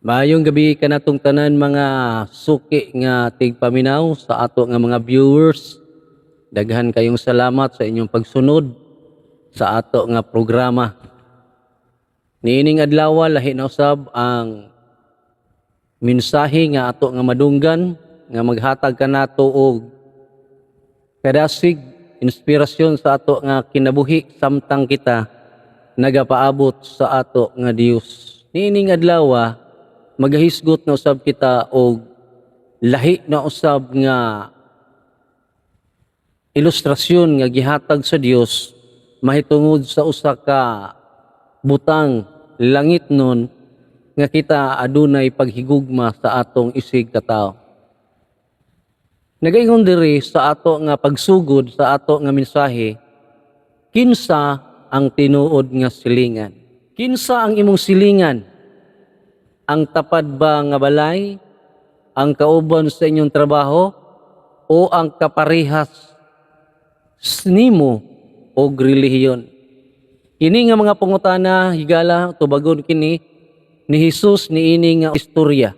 Maayong gabi kanatong tanan mga suki nga tigpaminaw sa ato nga mga viewers. Daghan kayong salamat sa inyong pagsunod sa ato nga programa. Niining adlaw lahi na usab ang mensahe nga ato nga madunggan nga maghatag kanato og kadasig inspirasyon sa ato nga kinabuhi samtang kita nagapaabot sa ato nga Dios. Niining adlaw magahisgot na usab kita og lahi na usab nga ilustrasyon nga gihatag sa Dios mahitungod sa usa ka butang langit nun nga kita adunay paghigugma sa atong isig ka tawo. Nagaingon diri sa ato nga pagsugod sa ato nga mensahe, kinsa ang tinuod nga silingan? Kinsa ang imong silingan? Ang tapad ba nga balay, ang kauban sa inyong trabaho, o ang kaparehas nimo og relihiyon? Kini nga mga pangutana higala tubagon kini ni Hesus niini nga istorya.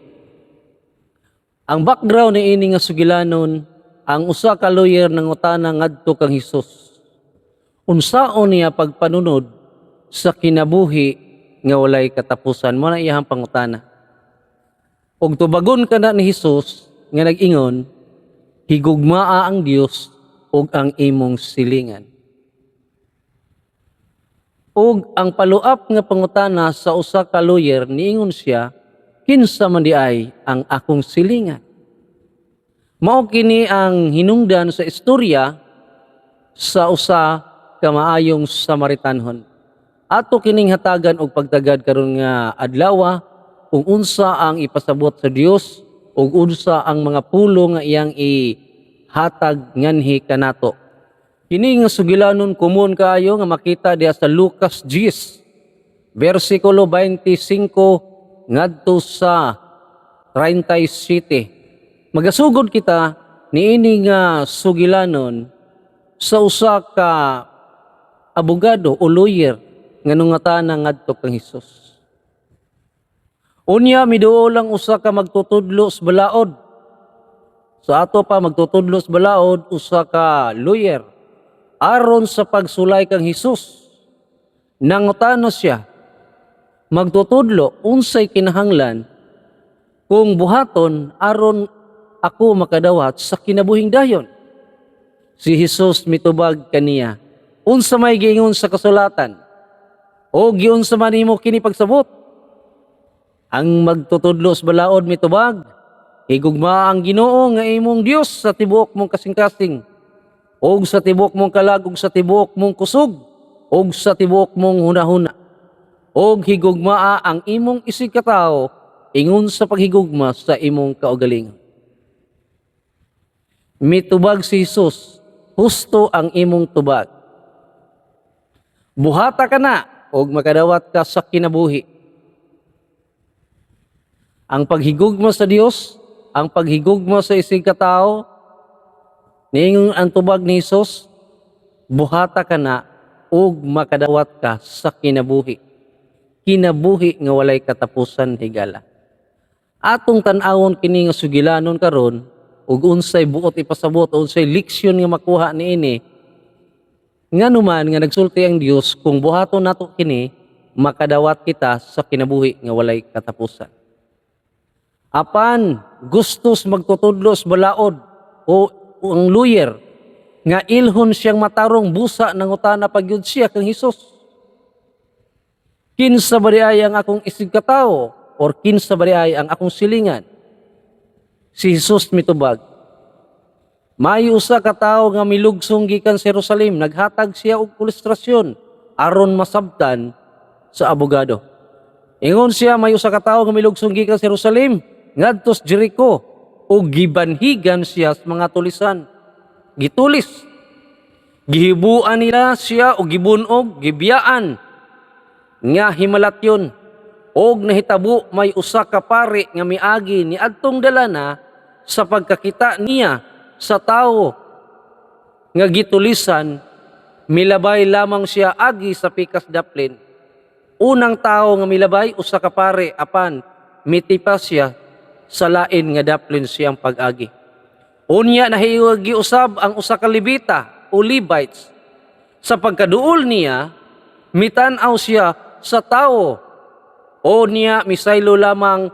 Ang background niini nga sugilanon, ang usa ka lawyer nangutana ngadto kang Hesus. Unsaon niya pagpanunod sa kinabuhi nga walay katapusan? Mo na iyang pangutana. Og tubagon kana ni Hesus nga nag-ingon, higugmaa ang Dios og ang imong silingan. Og ang paluap nga pangutana sa usa ka lawyer niingon siya, kinsa man diay ang akong silingan? Mao kini ang hinungdan sa istorya sa usa ka maayong Samaritanhon. Ato kining hatagan og pagtagad karon nga adlaw kung unsa ang ipasabot sa Dios ug unsa ang mga pulo nga iyang ihatag nganhi kanato. Kini nga sugilanon komon kaayo nga makita diha sa Lucas 10 bersikulo 25 ngadto sa 37. Magasugod kita niini nga sugilanon sa usa ka abogado o lawyer nga nungatana ngadto kang Hesus. Unya miduol lang usa ka magtutudlo sa balaod. Sa ato pa magtutudlo sa balaod usa ka lawyer aron sa pagsulay kang Hesus. Nangutana siya, magtutudlo unsay kinahanglan kung buhaton aron ako makadawat sa kinabuhing dayon. Si Hesus mitubag kaniya, unsa may giingon sa kasulatan? O giunsa man nimo kini pagsabot? Ang magtutudlo sa balaod mitubag, higugma ang Ginoo nga imong Dios sa tibuok mong kasing-kasing, og sa tibuok mong kalag, og sa tibuok mong kusog, og sa tibuok mong hunahuna. Og higugmaa ang imong isig katawo ingon sa paghigugma sa imong kaugalingon. Mitubag si Hesus, husto ang imong tubag. Buhata ka na og makadawat ka sa kinabuhi. Ang paghigugma sa Dios, ang paghigugma sa isig katao, niingon ang tubag ni Hesus, buhata ka na ug makadawat ka sa kinabuhi. Kinabuhi nga walay katapusan higala. Atong tan-awon kini nga sugilanon karon ug unsay buot ipasabot, unsay leksyon nga makuha niini. Nganuman nga nagsulti ang Dios kung buhaton nato kini, makadawat kita sa kinabuhi nga walay katapusan. Apan gustos magtutudlos balaod o ang lawyer nga ilhon siyang matarong busa nangutana pagyud siya kang Hesus. Kinsa ba diay ang akong isig katawo or kinsa ba diay ang akong silingan? Si Hesus mitubag, may usa ka tawo nga milugsong gikan sa Jerusalem, naghatag siya og ilustrasyon aron masabtan sa abogado. Ingon siya, may usa ka tawo nga milugsong gikan sa Jerusalem ngadto sa Jericho ug gibanhigan siya sa mga tulisan. Gitulis. Gihibuan nila siya og gibunog, gibiyaan nga himalatyon. Og nahitabo may usa ka pari nga miagi ni adtong dalana sa pagkakita niya sa tawo nga gitulisan, milabay lamang siya agi sa pikas daplin. Unang tao nga milabay usa ka pare apan mitipas siya sa lain nga daplin siyang pag-agi. Unya nahiwagi usab ang usa ka Levita o Levites. Sa pagkaduol niya, mitan-aw siya sa tawo o niya misaylo lamang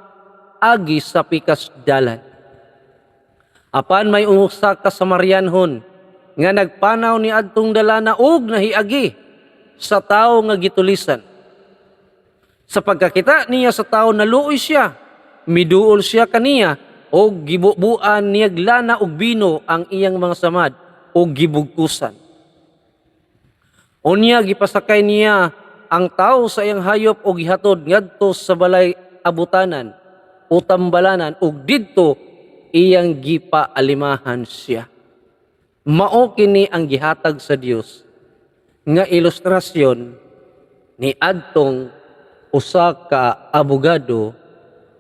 agi sa pikas dalan. Apan may usa ka Samarianhon nga nagpanaw ni adtong dalana og nahiagi sa tawo nga gitulisan. Sa pagkakita niya sa tawo naluoy siya, miduol siya kaniya og gibubuan niyag lana og bino ang iyang mga samad og gibugkusan. Unya gipasakay niya ang tawo sa iyang hayop og gihatod ngadto sa balay abutanan o tambalanan ug didto iyang gipaalimahan siya. Mao kini ang gihatag sa Dios nga ilustrasyon ni adtong usa ka abogado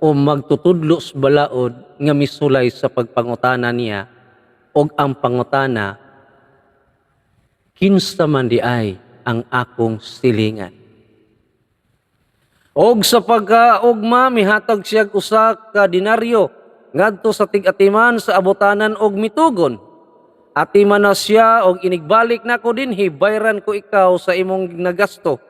o magtutudlo sa balaod nga misulay sa pagpangutana niya og ang pangutana, kinsa man di ay ang akong silingan. Og sa pagkaugma mihatag siya usa ka denaryo ngadto sa tig-atiman sa abutanan og mitugon. Atiman na siya og inigbalik nako dinhi, bayran ko ikaw sa imong nagasto.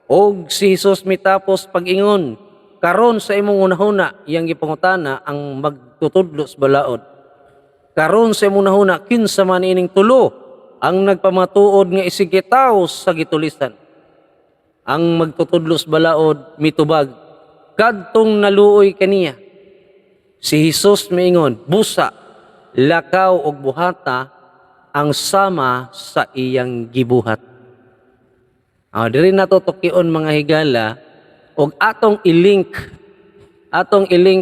Og si Jesus mitapos pag-ingon, karon sa imong unahuna iyang gipangutana ang magtutudlo sa balaod. Karon sa imong unahuna kinsa man ining tulo ang nagpamatuod nga isige tawo sa gitulisan. Ang magtutudlo sa balaod mitubag, kadtong naluoy kaniya. Si Jesus miingon, busa, lakaw og buhata ang sama sa iyang gibuhat. Diri nato tukion mga higala og atong i-link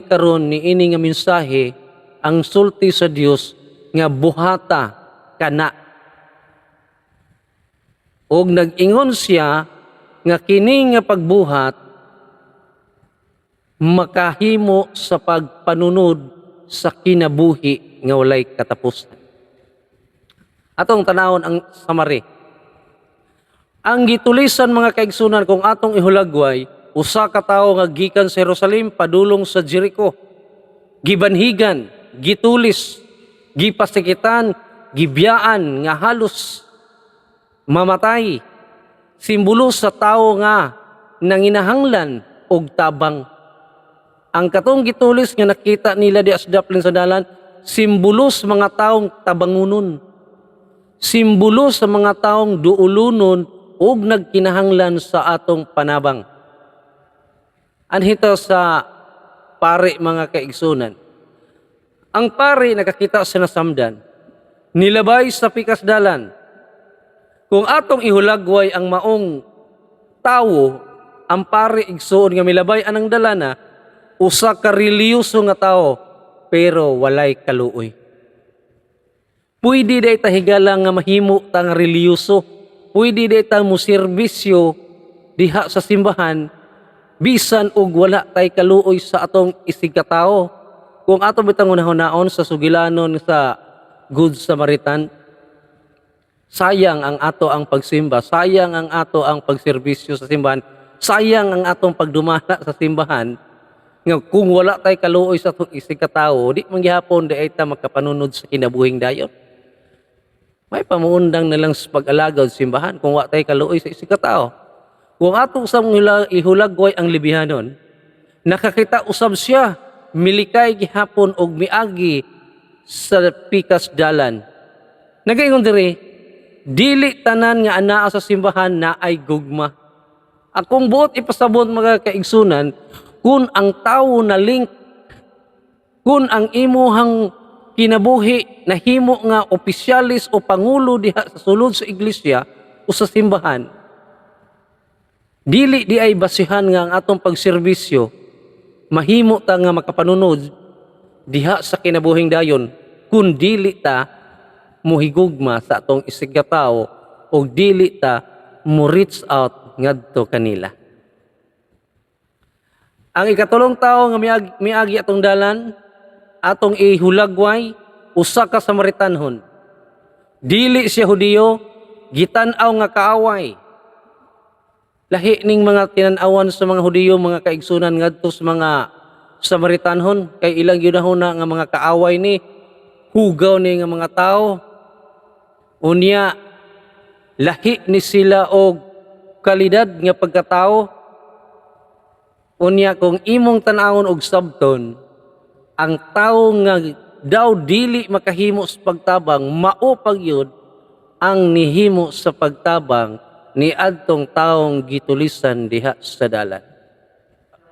karon ni ini nga mensahe ang sulti sa Dios nga buhata kana. Og nag-ingon siya nga kini nga pagbuhat makahimo sa pagpanunod sa kinabuhi nga walay katapusan. Atong tanawon ang summary. Ang gitulisan mga kaigsunan kung atong ihulagway, usa ka tawo nga gikan sa Jerusalem padulong sa Jericho. Gibanhigan, gitulis, gipasikitan, gibiyaan nga halos mamatay. Simbolo sa tawo nga nanginahanglan og tabang. Ang katong gitulis nga nakita nila di asdaplin sa dalan, simbolo sa mga taong tabangunon. Simbolo sa mga taong duulunon ug nagkinahanglan sa atong panabang. Anhito sa pari mga kaigsunan. Ang pari nakakita sa nasamdan, nilabay sa pikas dalan. Kung atong ihulagway ang maong tawo, ang pari igsuon nga milabay anang dalana, usa ka reliyoso nga tawo pero walay kaluoy. Pwede day ta higala nga mahimo ta nga reliyoso. Pwede day ta mo serbisyo diha sa simbahan bisan og wala tay kaluoy sa atong isigkatawo. Kung ato bitang unahon sa sugilanon sa Good Samaritan, sayang ang ato ang pagsimba, sayang ang ato ang pagserbisyo sa simbahan, sayang ang atong pagdumala sa simbahan. Nga kung wala tay kaluoy sa atong isigkatawo, di man gihapon di ay ta makapanunod sa kinabuhing dayon. May pamuundang na lang sa pag-alagad sa simbahan kung wa tay kaluoy sa isigkatawo. Kung ato usab ihulagway ang libihanon, nakakita usab siya milikay gihapon og miagi sa pikas dalan. Nagaingon diri, dili tanan nga anaa sa simbahan na ay gugma. Akong buot ipasabot mga kaigsunan, kung ang tawo na link, kung ang imuhang kinabuhi na himo nga opisyalis o pangulo diha sa sulod sa iglesia o sa simbahan, dili di ay basihan nga ang atong pagserbisyo mahimo ta nga makapanunod diha sa kinabuhing dayon kun dili ta mohigugma sa atong isigkatawo o dili ta mo reach out ngadto kanila. Ang ikatulong tawo nga miagi atong dalan atong ihulagway, usa ka Samaritanhon. Dili siya Hudiyo, gitan-aw nga kaaway. Lahi ning mga tinan-awan sa mga Hudiyo, mga kaigsunan ngadto sa mga Samaritanhon kay ilang yunahon na nga mga kaaway ni hugaw ni nga mga tao. Unya lahi ni sila og kalidad nga pagkatao. Unya kung imong tan-awon og sabton, ang tao nga daw dili makahimo sa pagtabang, mao pagyud ang nihimo sa pagtabang ni adtong taong gitulisan diha sa dalan.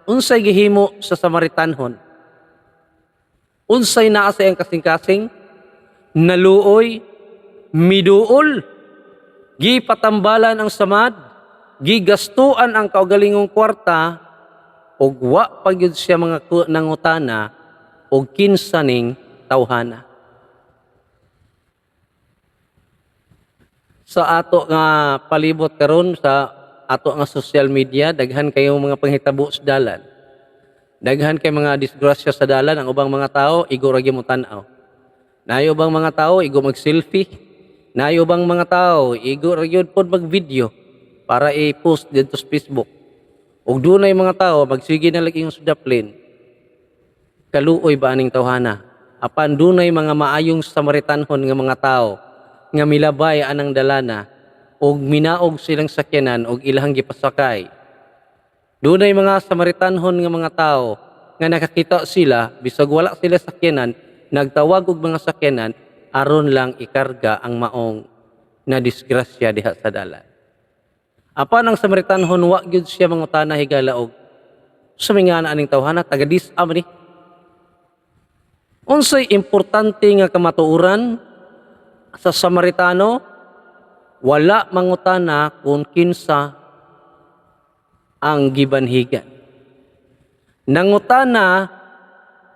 Unsay gihimo sa Samaritanhon? Unsay naa sa iyang kasing-kasing? Naluoy, miduol, gipatambalan ang samad, gigastuan ang kaugalingong kwarta, og wa pagyud siya mga nangutana og kinsaning tawhana. Sa ato nga palibot karon sa ato nga social media, daghan kayong mga panghitabo sa dalan. Daghan kay mga disgrasya sa dalan, ang ubang mga tao igo ra gyud mo tan-aw. Naay ubang mga tao igo mag-selfie. Naay ubang mga tao igo ra gyud pod mag-video para i-post dito sa Facebook. Ug dunay mga tao magsige na lagi yung sudaplin. Kaluoy ba aning tawhana? Apan dunay mga maayong Samaritanhon nga mga tao nga milabay anang dalana og minaog silang sakyanan og ilang gipasakay. Dunay mga Samaritanhon nga mga tao nga nakakita sila bisag wala sila sakyanan, nagtawag og mga sakyanan aron lang ikarga ang maong na disgrasya diha sa dalan. Apan ang Samaritanhon wa gyud siya mangutana higala og sumingana aning tawhana taga-dis ni. Unsay importante nga kamatuoran sa Samaritano? Wala mangutana kung kinsa ang gibanhigan. Nangutana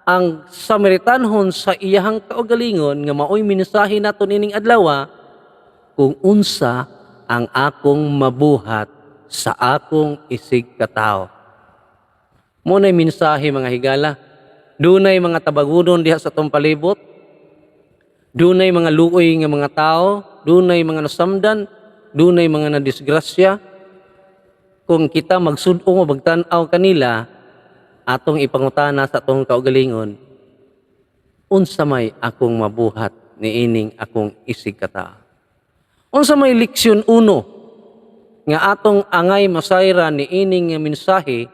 ang Samaritanhon sa iyahang kaugalingon nga maoy mensahe naton ining adlaw kung unsa ang akong mabuhat sa akong isig katao. Muna'y mensahe mga higala. Dunay mga tabagunon diha sa tong palibot. Dunay mga luoy nga mga tao, dunay mga nasamdan, dunay mga nadisgrasya. Kung kita magsud-ong o magtan-aw kanila, atong ipangutana sa atong kaugalingon, unsa may akong mabuhat ni ining akong isig katao. Unsa may leksyon 1 nga atong angay masayra ni ining nga mensahe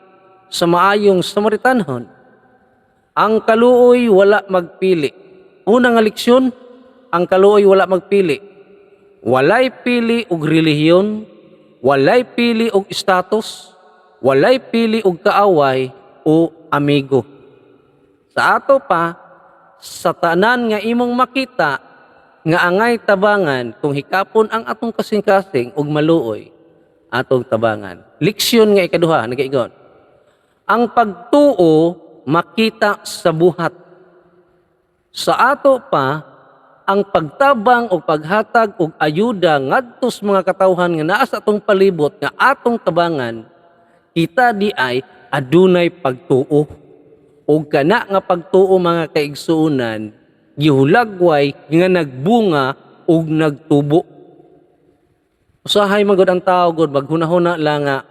sa maayong Samaritanhon. Ang kaluoy wala magpili. Una nga leksyon, ang kaluoy wala magpili. Walay pili og relihiyon, walay pili og status, walay pili og kaaway o amigo. Sa ato pa, sa tanan nga imong makita, nga angay tabangan kung hikapon ang atong kasing-kasing ug maluoy atong tabangan. Leksyon nga ikaduha nagaigon. Ang pagtuo makita sa buhat. Sa ato pa ang pagtabang o paghatag og ayuda ngadto sa mga katawhan nga naa sa atong palibot nga atong tabangan, kita di ay adunay pagtuo. O kana nga pagtuo mga kaigsuonan gihulagway nga nagbunga ug nagtubo. Usahay magud ang tao gud maghunahuna lang nga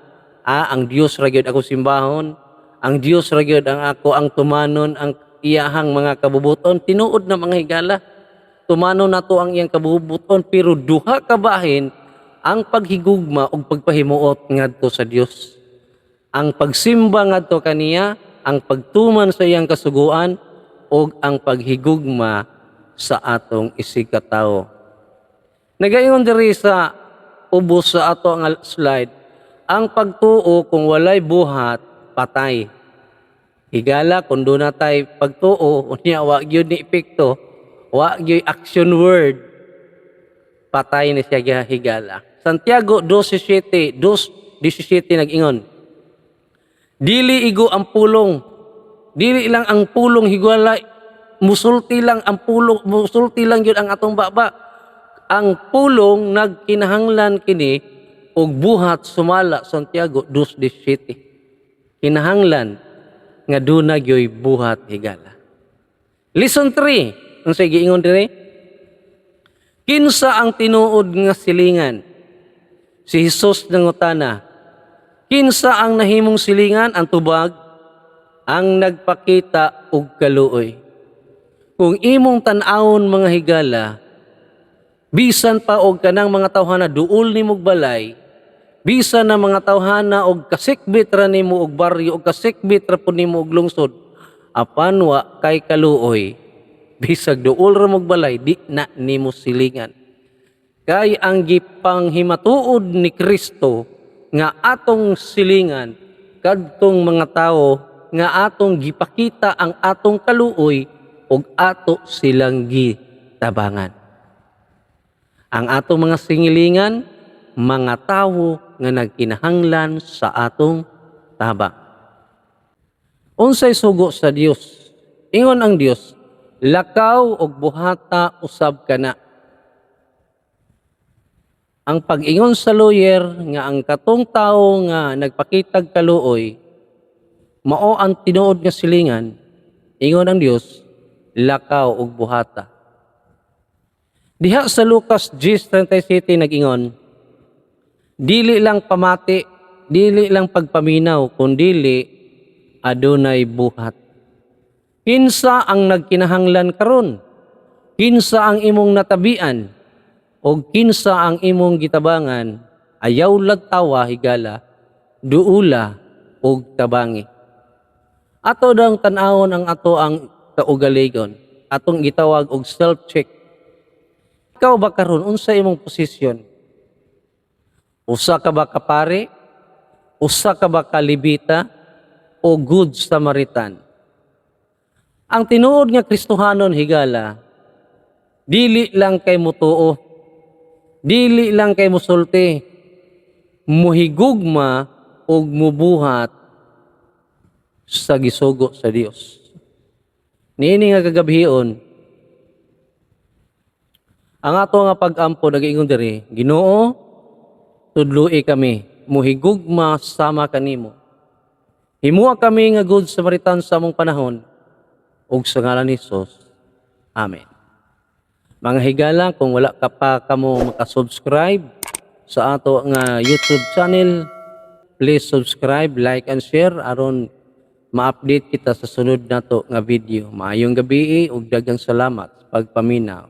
ang Dios ra gyud ako simbahon, ang Dios ra gyud ang ako ang tumanon ang iyahang mga kabubuton. Tinuod na mga higala, tumanon nato ang iyang kabubuton pero duha ka bahin ang paghigugma ug pagpahimuot ngadto sa Dios. Ang pagsimba ngadto kaniya, ang pagtuman sa iyang kasuguan o ang paghigugma sa atong isig katao. Nagaingon diri sa ubos sa ato nga slide, ang pagtuo kung walay buhat, patay. Higala kung doon na tayo pagtuo, unya wa gyud ni epekto, wa gyud action word, patay na siya higala. Santiago 2:17 nag-ingon, dili igo ang pulong, dili lang ang pulong higala, musulti lang ang pulong, musulti lang yun ang atong baba. Ang pulong nagkinahanglan kini og buhat sumala. Santiago 2:17. Kinahanglan nga duna gyoy buhat higala. Lesson 3, ang sige ingon dire. Kinsa ang tinuod nga silingan? Si Jesus nangutana. Kinsa ang nahimong silingan? Ang tubag? ang nagpakita og kaluoy. Kung imong tan-awon mga higala, bisan pa og kanang mga tawhana duol nimo og balay, bisan na mga tawhana og kasikbit ra nimo og baryo og kasikbit ra pud nimo og lungsod, apan wa kay kaluoy, bisag duol ra mo og balay, di na nimo silingan. Kay ang gipanghimatuod ni Kristo nga atong silingan kadtong mga tawo nga atong gipakita ang atong kaluoy ug ato silang gitabangan. Ang atong mga singilingan, mga tawo nga nagkinahanglan sa atong tabang. Unsay sugo sa Dios? Ingon ang Dios, lakaw og buhata usab kana. Ang pag-ingon sa lawyer nga ang katong tawo nga nagpakitag kaluoy mao ang tinuod nga silingan, ingon ang Dios, lakaw og buhata. Diha sa Lucas 10:37 nag-ingon, dili lang pamati, dili lang pagpaminaw, kundili adunay buhat. Kinsa ang nagkinahanglan karon? Kinsa ang imong natabian? O kinsa ang imong gitabangan? Ayaw lagtawa higala, duula og tabangi. Ato dang tan-awon ang ato ang kaugaligon, atong gitawag og self-check. Ikaw ba karon unsa imong posisyon? Usa ka ba ka pare? Usa ka ba ka Levita? O good Samaritan? Ang tinuod nga Kristohanon higala, dili lang kay mutuo, dili lang kay musulti, muhigugma og mubuhat sa gisugo sa Dios. Niini nga kagabhion, ang ato nga pag-ampo nag-ingon diri, Ginoo, tudloi kami, muhigugma sama kanimo. Himuha kami nga good Samaritan sa among panahon, ug sa ngalan ni Jesus. Amen. Mga higala, kung wala ka pa kamo makasubscribe sa ato nga YouTube channel, please subscribe, like, and share aron ma-update kita sa sunod nato nga video. Maayong gabi ug daghang salamat sa pagpaminaw.